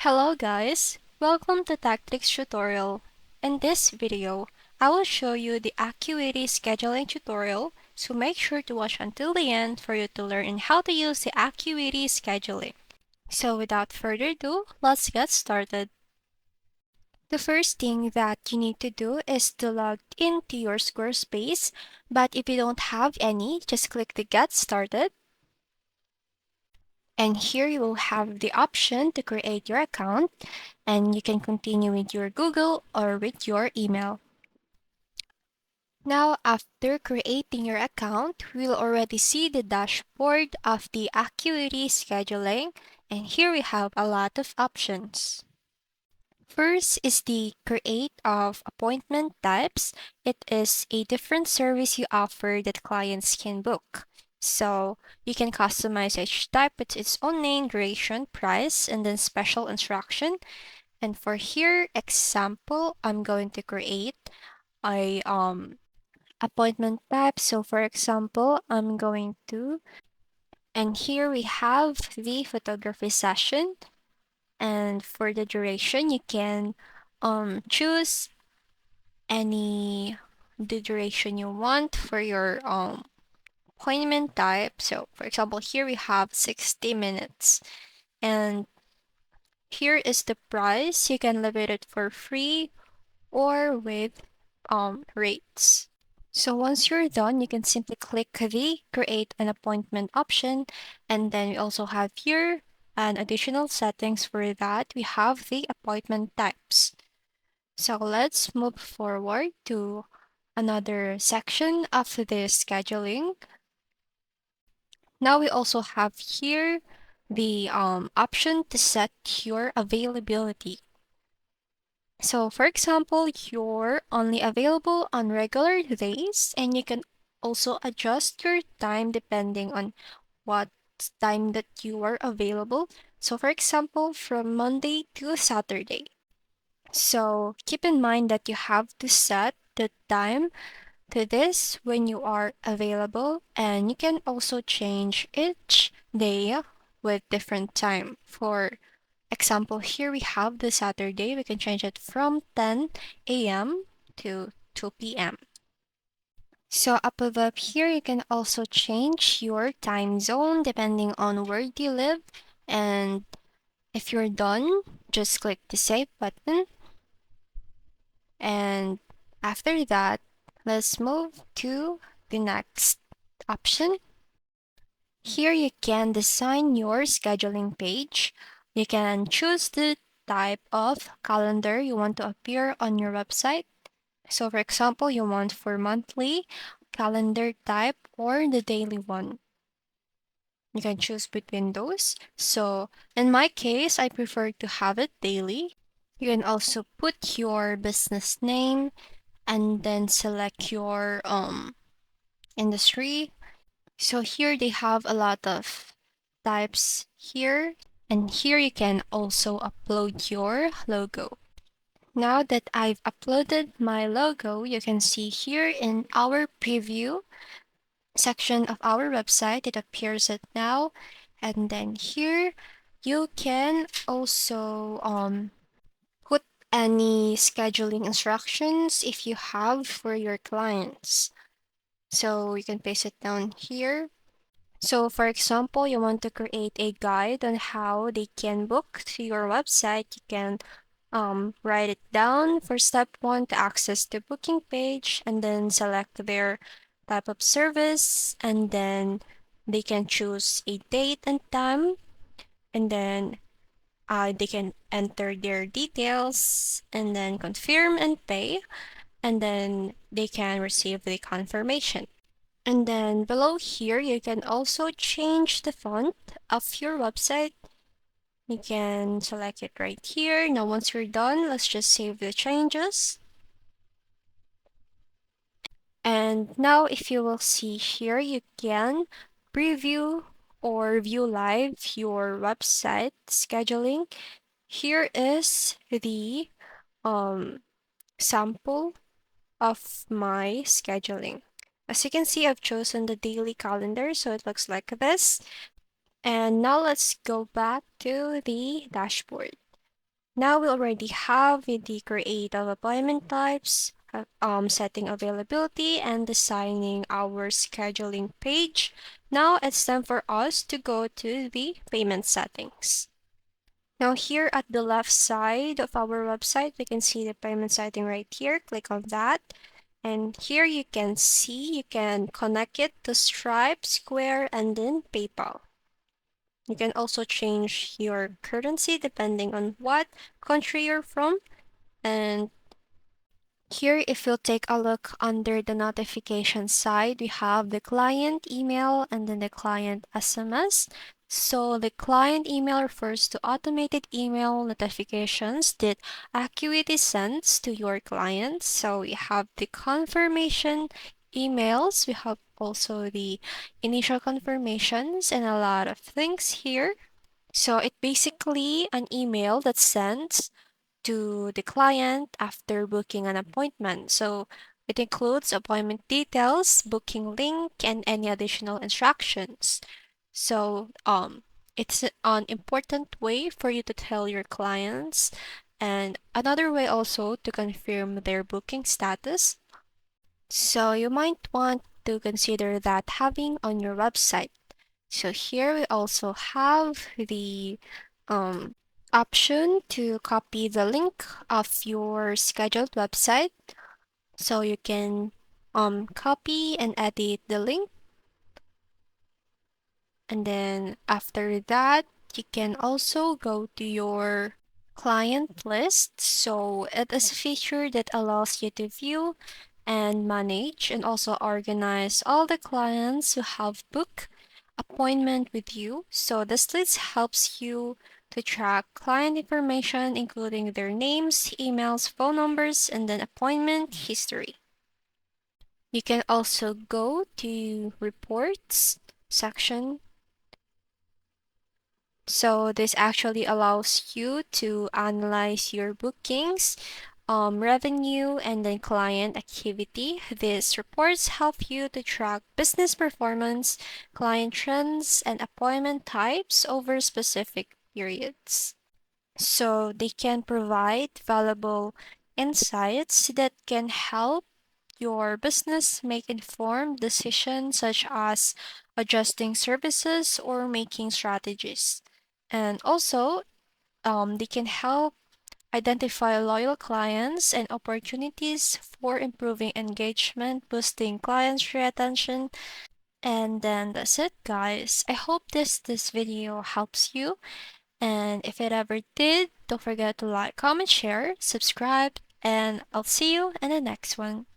Hello guys, welcome to Tactics tutorial. In this video, I will show you the Acuity scheduling tutorial, so make sure to watch until the end for you to learn how to use the Acuity scheduling. So without further ado, let's get started. The first thing that you need to do is to log into your Squarespace, but if you don't have any, just click the Get Started. And here you will have the option to create your account, and you can continue with your Google or with your email. Now, after creating your account, we'll already see the dashboard of the Acuity scheduling, and here we have a lot of options. First is the create of appointment types. It is a different service you offer that clients can book. So you can customize each type with its own name, duration, price, and then special instruction. And for here example, I'm going to create a appointment type. So for example, I'm going to, and here we have the photography session. And for the duration, you can choose any the duration you want for your appointment type. So for example, here we have 60 minutes. And here is the price. You can limit it for free or with rates. So once you're done, you can simply click the create an appointment option. And then we also have here an additional settings for that. We have the appointment types. So let's move forward to another section of the scheduling. Now we also have here the option to set your availability. So for example, you're only available on regular days, and you can also adjust your time depending on what time that you are available. So for example, from Monday to Saturday. So keep in mind that you have to set the time to this when you are available, and you can also change each day with different time. For example, here we have the Saturday. We can change it from 10 a.m. to 2 p.m. So up above here, you can also change your time zone depending on where you live. And if you're done, just click the save button. And after that, let's move to the next option. Here you can design your scheduling page. You can choose the type of calendar you want to appear on your website. So for example, you want for monthly calendar type or the daily one. You can choose between those. So in my case, I prefer to have it daily. You can also put your business name and then select your industry. So here they have a lot of types here, and here you can also upload your logo. Now that I've uploaded my logo, you can see here in our preview section of our website, it appears it now. And then here you can also put any scheduling instructions if you have for your clients. So you can paste it down here. So for example, you want to create a guide on how they can book to your website. You can write it down for step 1 to access the booking page, and then select their type of service, and then they can choose a date and time, and then they can enter their details and then confirm and pay, and then they can receive the confirmation. And then below here, you can also change the font of your website. You can select it right here. Now, once you're done, let's just save the changes. And now if you will see here, you can preview or view live your website scheduling. Here is the sample of my scheduling. As you can see, I've chosen the daily calendar, so it looks like this. And now let's go back to the dashboard. Now we already have the creative appointment types, setting availability, and designing our scheduling page. Now it's time for us to go to the payment settings. Now here at the left side of our website, we can see the payment setting right here. Click on that. And here you can see you can connect it to Stripe, Square, and then PayPal. You can also change your currency depending on what country you're from. And here, if you'll take a look under the notification side, we have the client email and then the client SMS. So the client email refers to automated email notifications that Acuity sends to your clients. So we have the confirmation emails. We have also the initial confirmations and a lot of things here. So it basically an email that sends to the client after booking an appointment. So it includes appointment details, booking link, and any additional instructions. So it's an important way for you to tell your clients, and another way also to confirm their booking status. So you might want to consider that having on your website. So here we also have the um, option to copy the link of your scheduled website. So you can copy and edit the link. And then after that, you can also go to your client list. So it is a feature that allows you to view and manage and also organize all the clients who have booked appointment with you. So this list helps you to track client information, including their names, emails, phone numbers, and then appointment history. You can also go to reports section. So this actually allows you to analyze your bookings, revenue, and then client activity. These reports help you to track business performance, client trends, and appointment types over specific periods. So they can provide valuable insights that can help your business make informed decisions such as adjusting services or making strategies. And also, they can help identify loyal clients and opportunities for improving engagement, boosting clients' retention. And then that's it, guys. I hope this video helps you. And if it ever did, don't forget to like, comment, share, subscribe, and I'll see you in the next one.